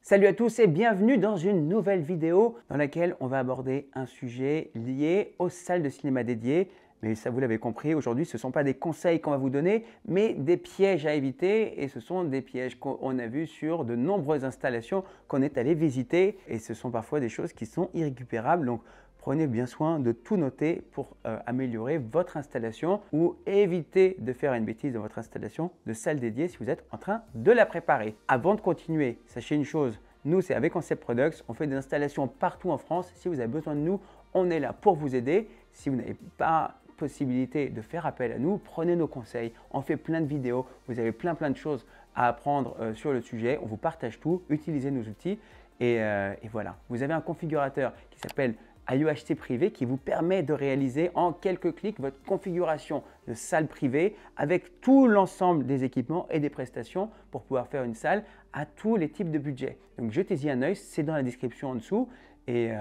Salut à tous et bienvenue dans une nouvelle vidéo dans laquelle on va aborder un sujet lié aux salles de cinéma dédiées. Mais ça, vous l'avez compris, aujourd'hui, ce ne sont pas des conseils qu'on va vous donner, mais des pièges à éviter. Et ce sont des pièges qu'on a vus sur de nombreuses installations qu'on est allé visiter. Et ce sont parfois des choses qui sont irrécupérables. Donc, prenez bien soin de tout noter pour améliorer votre installation ou éviter de faire une bêtise dans votre installation de salle dédiée si vous êtes en train de la préparer. Avant de continuer, sachez une chose, nous c'est avec Concept Products, on fait des installations partout en France. Si vous avez besoin de nous, on est là pour vous aider. Si vous n'avez pas possibilité de faire appel à nous, prenez nos conseils. On fait plein de vidéos, vous avez plein de choses à apprendre sur le sujet. On vous partage tout, utilisez nos outils et voilà. Vous avez un configurateur qui s'appelle IOHC privé qui vous permet de réaliser en quelques clics votre configuration de salle privée avec tout l'ensemble des équipements et des prestations pour pouvoir faire une salle à tous les types de budgets. Donc jetez-y un œil, c'est dans la description en dessous et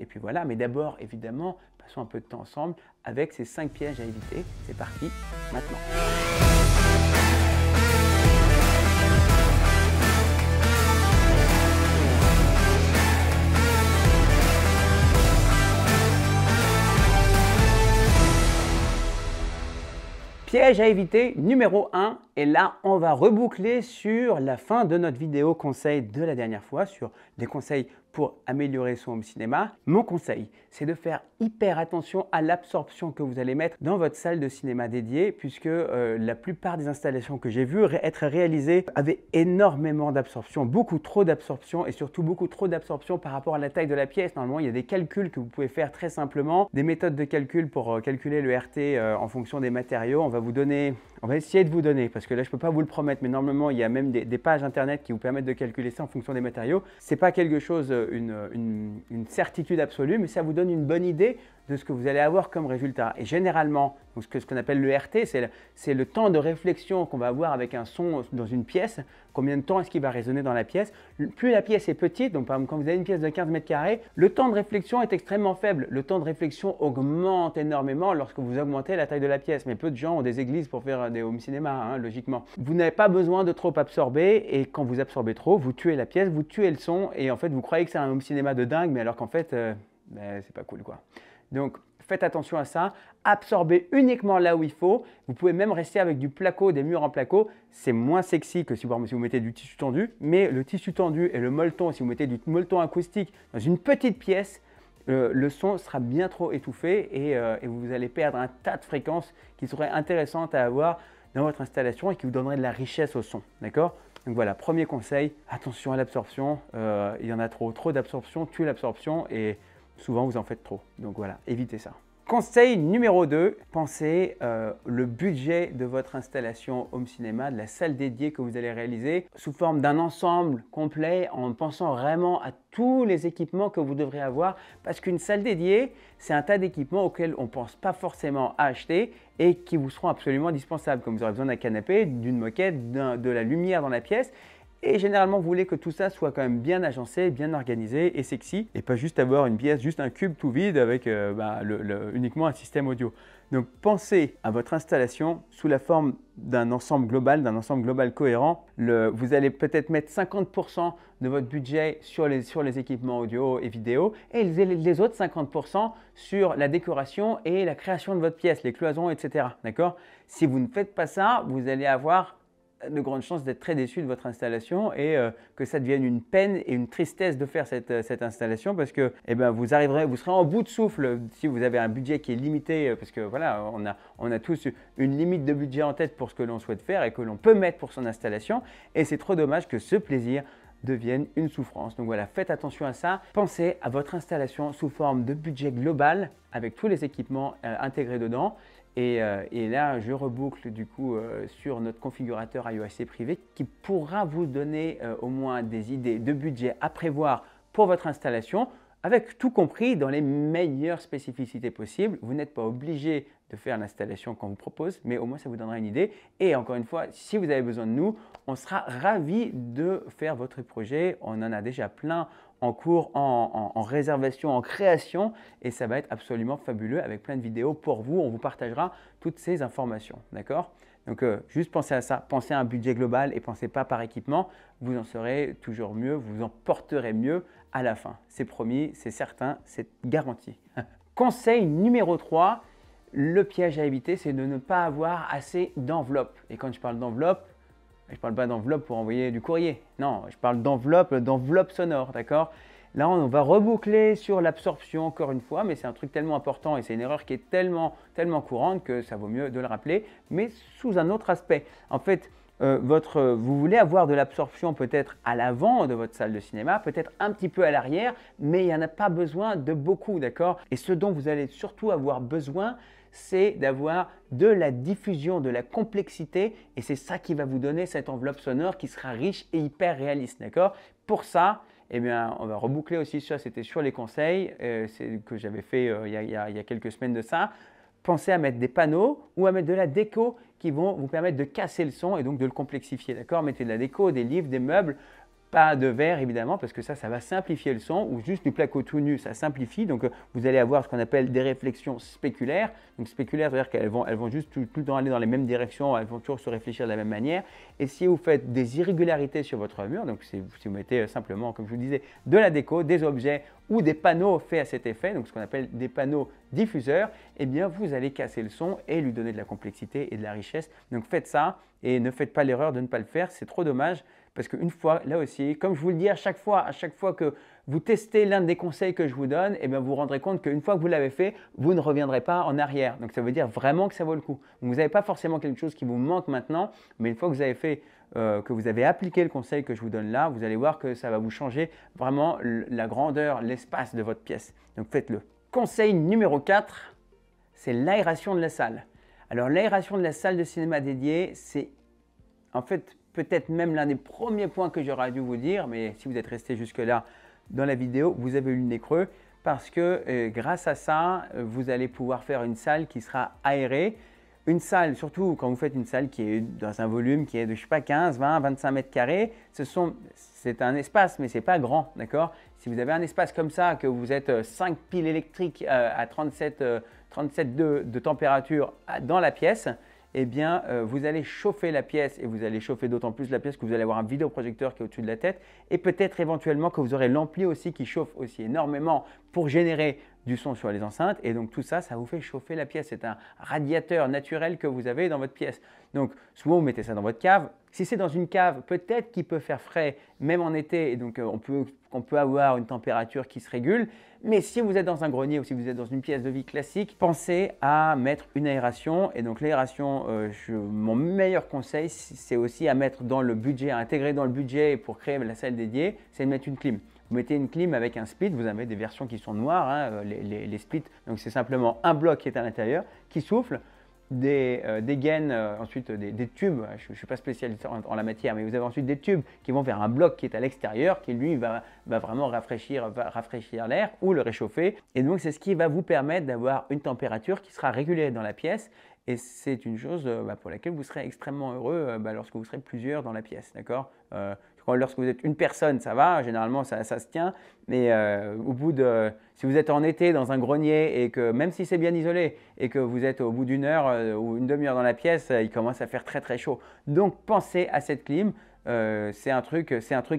puis voilà. Mais d'abord évidemment, passons un peu de temps ensemble avec ces 5 pièges à éviter. C'est parti maintenant. Piège à éviter numéro 1, et là on va reboucler sur la fin de notre vidéo conseil de la dernière fois sur des conseils pour améliorer son home cinéma. Mon conseil, c'est de faire hyper attention à l'absorption que vous allez mettre dans votre salle de cinéma dédiée puisque la plupart des installations que j'ai vues être réalisées avaient énormément d'absorption, beaucoup trop d'absorption et surtout beaucoup trop d'absorption par rapport à la taille de la pièce. Normalement, il y a des calculs que vous pouvez faire très simplement, des méthodes de calcul pour calculer le RT en fonction des matériaux. On va essayer de vous donner, parce que là je ne peux pas vous le promettre, mais normalement il y a même des pages internet qui vous permettent de calculer ça en fonction des matériaux. Ce n'est pas quelque chose, une certitude absolue, mais ça vous donne une bonne idée de ce que vous allez avoir comme résultat. Et généralement, donc ce qu'on appelle le RT, c'est le temps de réflexion qu'on va avoir avec un son dans une pièce. Combien de temps est-ce qu'il va résonner dans la pièce? Plus la pièce est petite, donc par exemple quand vous avez une pièce de 15 mètres carrés, le temps de réflexion est extrêmement faible. Le temps de réflexion augmente énormément lorsque vous augmentez la taille de la pièce. Mais peu de gens ont des églises pour faire des home cinéma, hein, logiquement. Vous n'avez pas besoin de trop absorber et quand vous absorbez trop, vous tuez la pièce, vous tuez le son et en fait vous croyez que c'est un home cinéma de dingue, mais alors qu'en fait, c'est pas cool quoi. Donc, faites attention à ça. Absorbez uniquement là où il faut. Vous pouvez même rester avec du placo, des murs en placo. C'est moins sexy que si vous mettez du tissu tendu. Mais le tissu tendu et le molleton, si vous mettez du molleton acoustique dans une petite pièce, le son sera bien trop étouffé et vous allez perdre un tas de fréquences qui seraient intéressantes à avoir dans votre installation et qui vous donneraient de la richesse au son. D'accord? Donc voilà, premier conseil, attention à l'absorption. Il y en a trop d'absorption, tuez l'absorption et souvent, vous en faites trop. Donc voilà, évitez ça. Conseil numéro 2, pensez le budget de votre installation home cinéma, de la salle dédiée que vous allez réaliser sous forme d'un ensemble complet en pensant vraiment à tous les équipements que vous devrez avoir parce qu'une salle dédiée, c'est un tas d'équipements auxquels on ne pense pas forcément à acheter et qui vous seront absolument indispensables. Comme vous aurez besoin d'un canapé, d'une moquette, de la lumière dans la pièce. Et généralement, vous voulez que tout ça soit quand même bien agencé, bien organisé et sexy et pas juste avoir une pièce, juste un cube tout vide avec uniquement un système audio. Donc, pensez à votre installation sous la forme d'un ensemble global cohérent. Vous allez peut-être mettre 50% de votre budget sur les équipements audio et vidéo et les autres 50% sur la décoration et la création de votre pièce, les cloisons, etc. D'accord? Si vous ne faites pas ça, vous allez avoir de grandes chances d'être très déçu de votre installation et que ça devienne une peine et une tristesse de faire cette installation parce que vous serez en bout de souffle si vous avez un budget qui est limité parce que voilà, on a tous une limite de budget en tête pour ce que l'on souhaite faire et que l'on peut mettre pour son installation et c'est trop dommage que ce plaisir devienne une souffrance. Donc voilà, faites attention à ça. Pensez à votre installation sous forme de budget global avec tous les équipements intégrés dedans. Et là, je reboucle du coup sur notre configurateur IOHC privé qui pourra vous donner au moins des idées de budget à prévoir pour votre installation avec tout compris dans les meilleures spécificités possibles. Vous n'êtes pas obligé de faire l'installation qu'on vous propose, mais au moins ça vous donnera une idée. Et encore une fois, si vous avez besoin de nous, on sera ravis de faire votre projet. On en a déjà plein en cours, en réservation, en création et ça va être absolument fabuleux avec plein de vidéos pour vous. On vous partagera toutes ces informations, d'accord? Donc juste pensez à ça, pensez à un budget global et pensez pas par équipement, vous en serez toujours mieux, vous en porterez mieux à la fin. C'est promis, c'est certain, c'est garanti. Conseil numéro 3, le piège à éviter, c'est de ne pas avoir assez d'enveloppe. Et quand je parle d'enveloppe, je ne parle pas d'enveloppe pour envoyer du courrier. Non, je parle d'enveloppe sonore, d'accord? Là, on va reboucler sur l'absorption encore une fois, mais c'est un truc tellement important et c'est une erreur qui est tellement courante que ça vaut mieux de le rappeler, mais sous un autre aspect. En fait, vous voulez avoir de l'absorption peut-être à l'avant de votre salle de cinéma, peut-être un petit peu à l'arrière, mais il n'y en a pas besoin de beaucoup, d'accord? Et ce dont vous allez surtout avoir besoin, c'est d'avoir de la diffusion, de la complexité, et c'est ça qui va vous donner cette enveloppe sonore qui sera riche et hyper réaliste, d'accord? Pour ça, eh bien, on va reboucler aussi ça, c'était sur les conseils que j'avais fait il y a quelques semaines de ça. Pensez à mettre des panneaux ou à mettre de la déco qui vont vous permettre de casser le son et donc de le complexifier, d'accord? Mettez de la déco, des livres, des meubles, pas de verre évidemment parce que ça va simplifier le son ou juste du placo tout nu, ça simplifie. Donc vous allez avoir ce qu'on appelle des réflexions spéculaires. Donc spéculaires, c'est-à-dire qu'elles vont juste tout le temps aller dans les mêmes directions, elles vont toujours se réfléchir de la même manière. Et si vous faites des irrégularités sur votre mur, donc si vous mettez simplement, comme je vous disais, de la déco, des objets ou des panneaux faits à cet effet, donc ce qu'on appelle des panneaux diffuseurs, eh bien vous allez casser le son et lui donner de la complexité et de la richesse. Donc faites ça et ne faites pas l'erreur de ne pas le faire, c'est trop dommage. Parce qu'une fois, là aussi, comme je vous le dis à chaque fois que vous testez l'un des conseils que je vous donne, eh bien vous vous rendrez compte qu'une fois que vous l'avez fait, vous ne reviendrez pas en arrière. Donc ça veut dire vraiment que ça vaut le coup. Donc, vous n'avez pas forcément quelque chose qui vous manque maintenant, mais une fois que vous avez fait, que vous avez appliqué le conseil que je vous donne là, vous allez voir que ça va vous changer vraiment la grandeur, l'espace de votre pièce. Donc faites-le. Conseil numéro 4, c'est l'aération de la salle. Alors l'aération de la salle de cinéma dédiée, c'est en fait peut-être même l'un des premiers points que j'aurais dû vous dire, mais si vous êtes resté jusque-là dans la vidéo, vous avez eu le nez creux parce que grâce à ça, vous allez pouvoir faire une salle qui sera aérée. Une salle, surtout quand vous faites une salle qui est dans un volume qui est de, je sais pas, 15, 20, 25 mètres carrés, c'est un espace, mais ce n'est pas grand, d'accord? Si vous avez un espace comme ça, que vous êtes 5 piles électriques à 37,2 de température dans la pièce, eh bien, vous allez chauffer la pièce et vous allez chauffer d'autant plus la pièce que vous allez avoir un vidéoprojecteur qui est au-dessus de la tête et peut-être éventuellement que vous aurez l'ampli aussi qui chauffe aussi énormément pour générer du son sur les enceintes et donc tout ça, ça vous fait chauffer la pièce. C'est un radiateur naturel que vous avez dans votre pièce. Donc souvent vous mettez ça dans votre cave. Si c'est dans une cave, peut-être qu'il peut faire frais même en été et donc on peut avoir une température qui se régule. Mais si vous êtes dans un grenier ou si vous êtes dans une pièce de vie classique, pensez à mettre une aération. Et donc l'aération, mon meilleur conseil, c'est aussi à mettre dans le budget, à intégrer dans le budget pour créer la salle dédiée, c'est de mettre une clim. Vous mettez une clim avec un split, vous avez des versions qui sont noires, hein, les splits. Donc c'est simplement un bloc qui est à l'intérieur, qui souffle. Des gaines, ensuite des tubes, je ne suis pas spécialiste en la matière, mais vous avez ensuite des tubes qui vont vers un bloc qui est à l'extérieur, qui lui va vraiment rafraîchir l'air ou le réchauffer. Et donc c'est ce qui va vous permettre d'avoir une température qui sera régulée dans la pièce. Et c'est une chose pour laquelle vous serez extrêmement heureux lorsque vous serez plusieurs dans la pièce, d'accord? Lorsque vous êtes une personne, ça va, généralement ça se tient, mais si vous êtes en été dans un grenier et que même si c'est bien isolé et que vous êtes au bout d'une heure ou une demi-heure dans la pièce, il commence à faire très très chaud. Donc pensez à cette clim, c'est un truc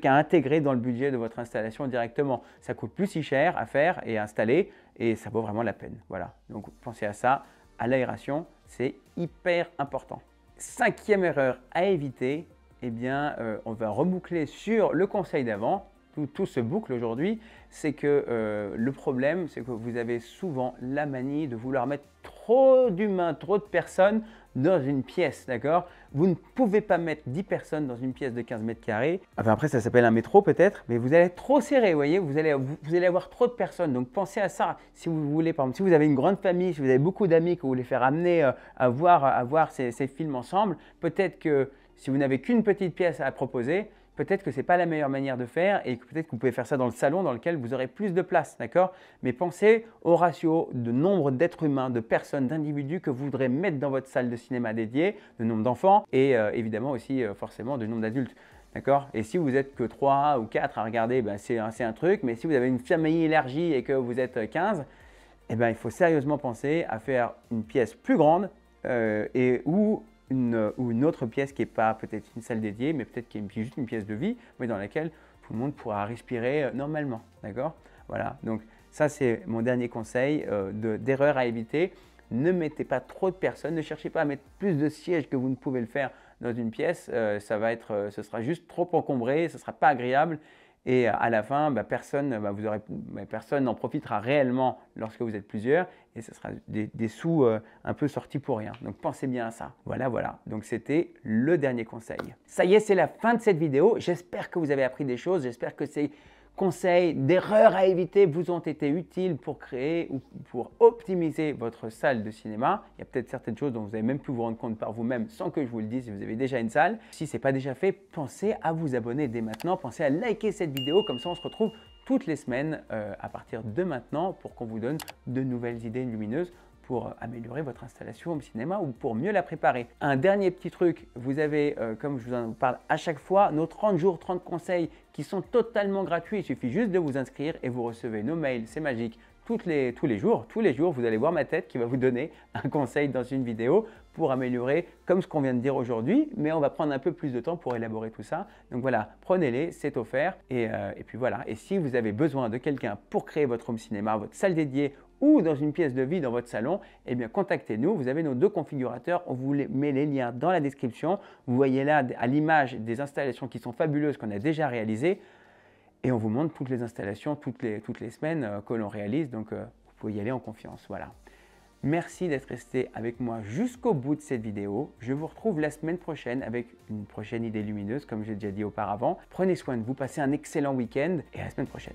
à intégrer dans le budget de votre installation directement. Ça coûte plus si cher à faire et à installer et ça vaut vraiment la peine. Voilà, donc pensez à ça, à l'aération, c'est hyper important. 5e erreur à éviter, eh bien, on va reboucler sur le conseil d'avant. Tout se boucle aujourd'hui. C'est que le problème, c'est que vous avez souvent la manie de vouloir mettre trop d'humains, trop de personnes dans une pièce, d'accord? Vous ne pouvez pas mettre 10 personnes dans une pièce de 15 mètres carrés. Enfin, après, ça s'appelle un métro peut-être, mais vous allez être trop serré, vous voyez? Vous allez avoir trop de personnes. Donc, pensez à ça. Si vous voulez, par exemple, si vous avez une grande famille, si vous avez beaucoup d'amis que vous voulez faire amener à voir ces films ensemble, peut-être que si vous n'avez qu'une petite pièce à proposer, peut-être que ce n'est pas la meilleure manière de faire et peut-être que vous pouvez faire ça dans le salon dans lequel vous aurez plus de place, d'accord? Mais pensez au ratio de nombre d'êtres humains, de personnes, d'individus que vous voudrez mettre dans votre salle de cinéma dédiée, le nombre d'enfants et évidemment aussi forcément le nombre d'adultes. D'accord? Et si vous n'êtes que 3 ou 4 à regarder, ben c'est un truc, mais si vous avez une famille élargie et que vous êtes 15, eh ben, il faut sérieusement penser à faire une pièce plus grande et où ou une autre pièce qui n'est pas peut-être une salle dédiée, mais peut-être qui est juste une pièce de vie, mais dans laquelle tout le monde pourra respirer normalement. D'accord? Voilà, donc ça c'est mon dernier conseil d'erreur à éviter. Ne mettez pas trop de personnes, ne cherchez pas à mettre plus de sièges que vous ne pouvez le faire dans une pièce. Ce sera juste trop encombré, ce ne sera pas agréable. Et à la fin, personne n'en profitera réellement lorsque vous êtes plusieurs et ce sera des sous un peu sortis pour rien. Donc pensez bien à ça. Voilà, voilà. Donc c'était le dernier conseil. Ça y est, c'est la fin de cette vidéo. J'espère que vous avez appris des choses. J'espère que ces conseils d'erreurs à éviter vous ont été utiles pour créer ou pour optimiser votre salle de cinéma. Il y a peut-être certaines choses dont vous avez même pu vous rendre compte par vous-même sans que je vous le dise si vous avez déjà une salle. Si ce n'est pas déjà fait, pensez à vous abonner dès maintenant. Pensez à liker cette vidéo, comme ça on se retrouve toutes les semaines à partir de maintenant pour qu'on vous donne de nouvelles idées lumineuses pour améliorer votre installation au cinéma ou pour mieux la préparer. Un dernier petit truc, vous avez, comme je vous en parle à chaque fois, nos 30 jours, 30 conseils qui sont totalement gratuits. Il suffit juste de vous inscrire et vous recevez nos mails, c'est magique. Tous les jours, vous allez voir ma tête qui va vous donner un conseil dans une vidéo pour améliorer comme ce qu'on vient de dire aujourd'hui, mais on va prendre un peu plus de temps pour élaborer tout ça. Donc voilà, prenez-les, c'est offert et puis voilà. Et si vous avez besoin de quelqu'un pour créer votre home cinéma, votre salle dédiée ou dans une pièce de vie dans votre salon, eh bien contactez-nous. Vous avez nos 2 configurateurs, on vous met les liens dans la description. Vous voyez là à l'image des installations qui sont fabuleuses qu'on a déjà réalisées. Et on vous montre toutes les installations, toutes les semaines que l'on réalise, donc vous pouvez y aller en confiance. Voilà. Merci d'être resté avec moi jusqu'au bout de cette vidéo. Je vous retrouve la semaine prochaine avec une prochaine idée lumineuse, comme j'ai déjà dit auparavant. Prenez soin de vous, passez un excellent week-end et à la semaine prochaine.